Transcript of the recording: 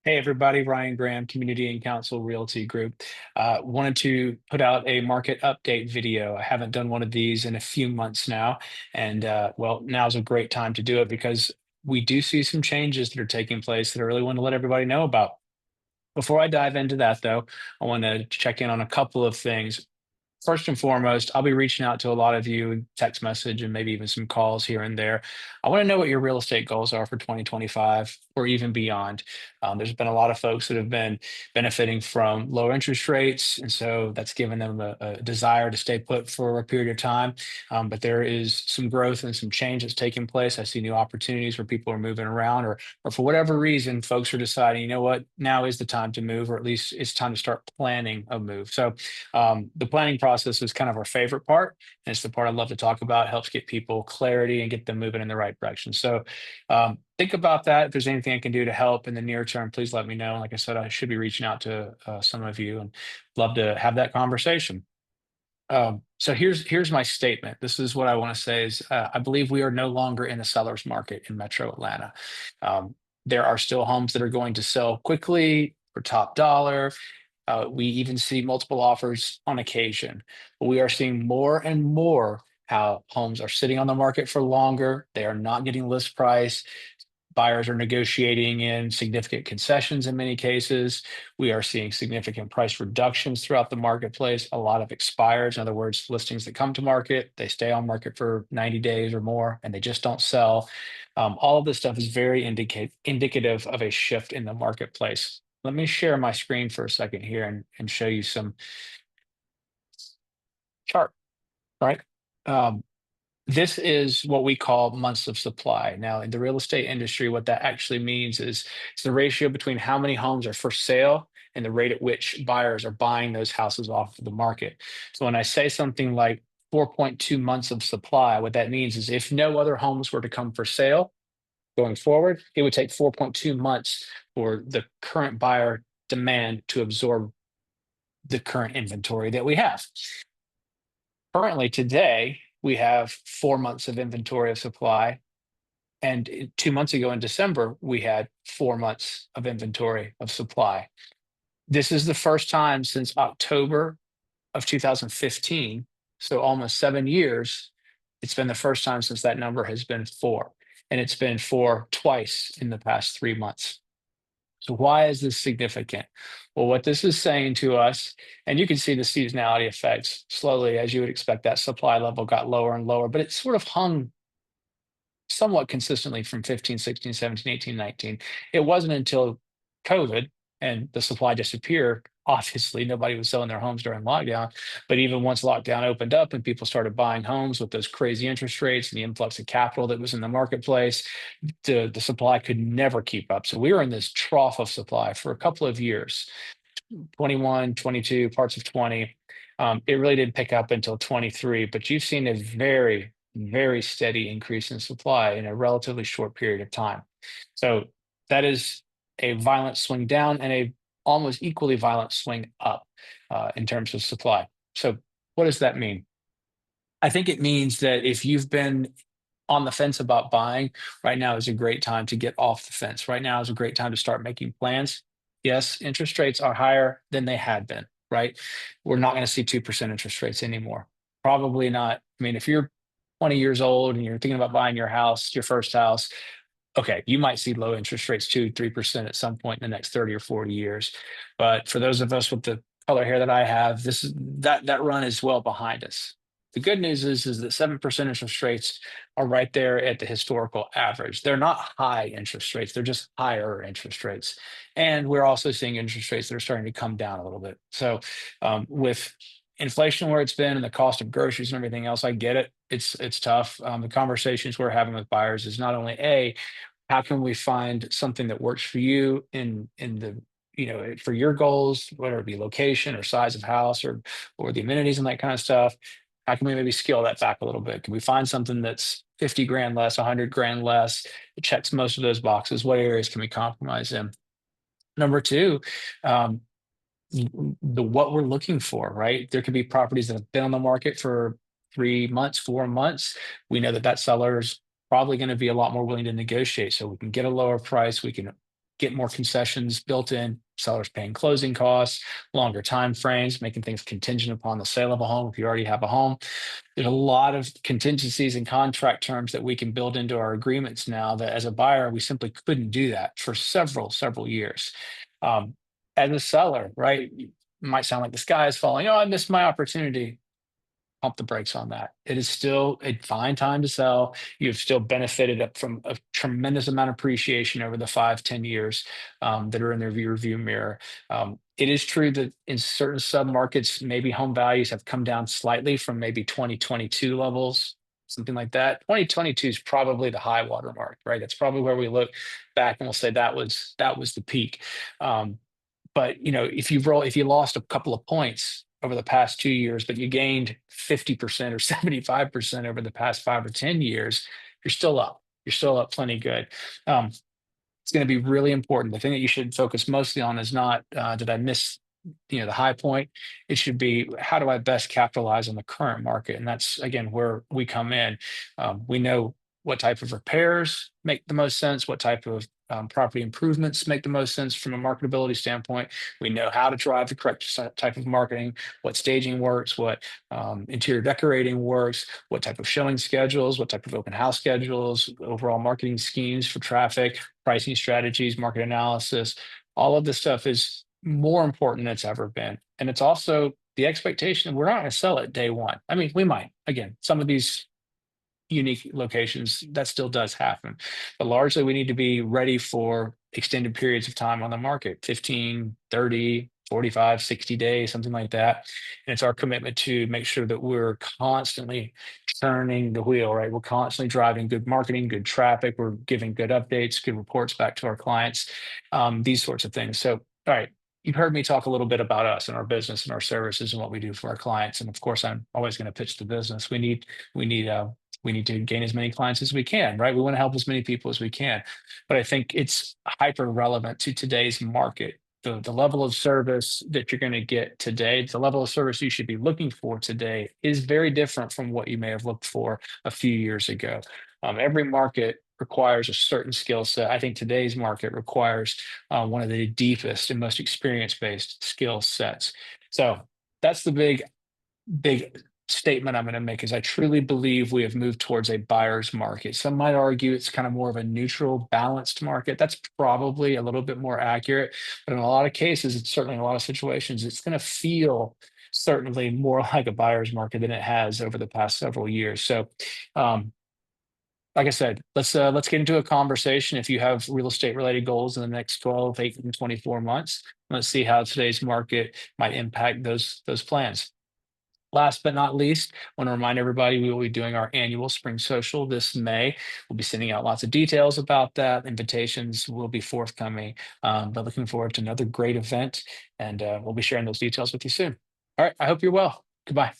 Hey everybody, Ryan Graham, Community and Council Realty Group. Wanted to put out a market update video. I haven't done one of these in a few months now, and well, now's a great time to do it because we do see some changes that are taking place that I really want to let everybody know about. Before I dive into that, though, I want to check in on a couple of things. First and foremost, I'll be reaching out to a lot of you, text message, and maybe even some calls here and there. I want to know what your real estate goals are for 2025 or even beyond. There's been a lot of folks that have been benefiting from low interest rates, and so that's given them a desire to stay put for a period of time. But there is some growth and some change that's taking place. I see new opportunities where people are moving around, or for whatever reason, folks are deciding, you know what, now is the time to move, or at least it's time to start planning a move. So the planning process is kind of our favorite part, and it's the part I love to talk about. It helps get people clarity and get them moving in the right direction. So think about that. If there's anything I can do to help in the near term, please let me know. And like I said, I should be reaching out to some of you and love to have that conversation. So here's my statement. This is what I want to say is I believe we are no longer in a seller's market in Metro Atlanta. There are still homes that are going to sell quickly for top dollar. We even see multiple offers on occasion, but we are seeing more and more how homes are sitting on the market for longer. They are not getting list price. Buyers are negotiating in significant concessions in many cases. We are seeing significant price reductions throughout the marketplace. A lot of expires, in other words, listings that come to market, they stay on market for 90 days or more, and they just don't sell. All of this stuff is very indicative of a shift in the marketplace. Let me share my screen for a second here and show you some chart, right? Um, this is what we call months of supply. Now, in the real estate industry, what that actually means is it's the ratio between how many homes are for sale and the rate at which buyers are buying those houses off of the market. So when I say something like 4.2 months of supply, what that means is if no other homes were to come for sale going forward, it would take 4.2 months for the current buyer demand to absorb the current inventory that we have. Currently, today, we have 4 months of inventory of supply. And 2 months ago in December, we had 4 months of inventory of supply. This is the first time since October of 2015, so almost 7 years. It's been the first time since that number has been four, and it's been four twice in the past 3 months. So why is this significant? Well, what this is saying to us, and you can see the seasonality effects slowly, as you would expect, that supply level got lower and lower, but it sort of hung somewhat consistently from 15, 16, 17, 18, 19. It wasn't until COVID and the supply disappeared. Obviously, nobody was selling their homes during lockdown. But even once lockdown opened up and people started buying homes with those crazy interest rates and the influx of capital that was in the marketplace, the supply could never keep up. So we were in this trough of supply for a couple of years, 21, 22, parts of 20. It really didn't pick up until 23, but you've seen a very, very steady increase in supply in a relatively short period of time. So that is a violent swing down and a almost equally violent swing up in terms of supply. So what does that mean? I think it means that if you've been on the fence about buying, right now is a great time to get off the fence. Right now is a great time to start making plans. Yes, interest rates are higher than they had been, right? We're not going to see 2% interest rates anymore. Probably not. I mean, if you're 20 years old and you're thinking about buying your house, your first house, okay, you might see low interest rates, 2, 3% at some point in the next 30 or 40 years. But for those of us with the color hair that I have, that run is well behind us. The good news is that 7% interest rates are right there at the historical average. They're not high interest rates, they're just higher interest rates. And we're also seeing interest rates that are starting to come down a little bit. So with inflation where it's been and the cost of groceries and everything else, I get it. It's tough. The conversations we're having with buyers is not only a how can we find something that works for you in the for your goals, whether it be location or size of house or the amenities and that kind of stuff. How can we maybe scale that back a little bit? Can we find something that's 50 grand less, 100 grand less? It checks most of those boxes. What areas can we compromise in? Number two, um, the what we're looking for, right? There could be properties that have been on the market for 3 months, 4 months. We know that seller is probably going to be a lot more willing to negotiate. So we can get a lower price. We can get more concessions built in, sellers paying closing costs, longer time frames, making things contingent upon the sale of a home if you already have a home. There's a lot of contingencies and contract terms that we can build into our agreements now that as a buyer, we simply couldn't do that for several years. Um, as a seller, right? It might sound like the sky is falling. Oh, I missed my opportunity. Pump the brakes on that. It is still a fine time to sell. You've still benefited up from a tremendous amount of appreciation over the 5, 10 years that are in their review mirror. It is true that in certain submarkets, maybe home values have come down slightly from maybe 2022 levels, something like that. 2022 is probably the high water mark, right? That's probably where we look back and we'll say that was the peak. Um, but if you lost a couple of points over the past 2 years, but you gained 50% or 75% over the past 5 or 10 years, you're still up. You're still up plenty good. Um, it's going to be really important. The thing that you should focus mostly on is not did I miss the high point. It should be how do I best capitalize on the current market, and that's again where we come in. We know what type of repairs make the most sense, what type of property improvements make the most sense from a marketability standpoint. We know how to drive the correct type of marketing, what staging works, what interior decorating works, what type of showing schedules, what type of open house schedules, overall marketing schemes for traffic, pricing strategies, market analysis. All of this stuff is more important than it's ever been. And it's also the expectation we're not going to sell it day one. I mean, we might. Again, some of these unique locations, that still does happen. But largely, we need to be ready for extended periods of time on the market 15, 30, 45, 60 days, something like that. And it's our commitment to make sure that we're constantly turning the wheel, right? We're constantly driving good marketing, good traffic. We're giving good updates, good reports back to our clients, these sorts of things. So, all right. You've heard me talk a little bit about us and our business and our services and what we do for our clients. And of course, I'm always going to pitch the business. We need we need to gain as many clients as we can, right? We want to help as many people as we can. But I think it's hyper relevant to today's market. The level of service that you're going to get today, the level of service you should be looking for today is very different from what you may have looked for a few years ago. Every market requires a certain skill set. I think today's market requires one of the deepest and most experience based skill sets. So that's the big statement I'm going to make is I truly believe we have moved towards a buyer's market. Some might argue it's kind of more of a neutral, balanced market. That's probably a little bit more accurate. But in a lot of cases, it's certainly in a lot of situations, it's going to feel certainly more like a buyer's market than it has over the past several years. So, um, like I said, let's get into a conversation. If you have real estate related goals in the next 12, 18, 24 months, let's see how today's market might impact those plans. Last but not least, I want to remind everybody we will be doing our annual spring social this May. We'll be sending out lots of details about that. Invitations will be forthcoming. But looking forward to another great event, and we'll be sharing those details with you soon. All right. I hope you're well. Goodbye.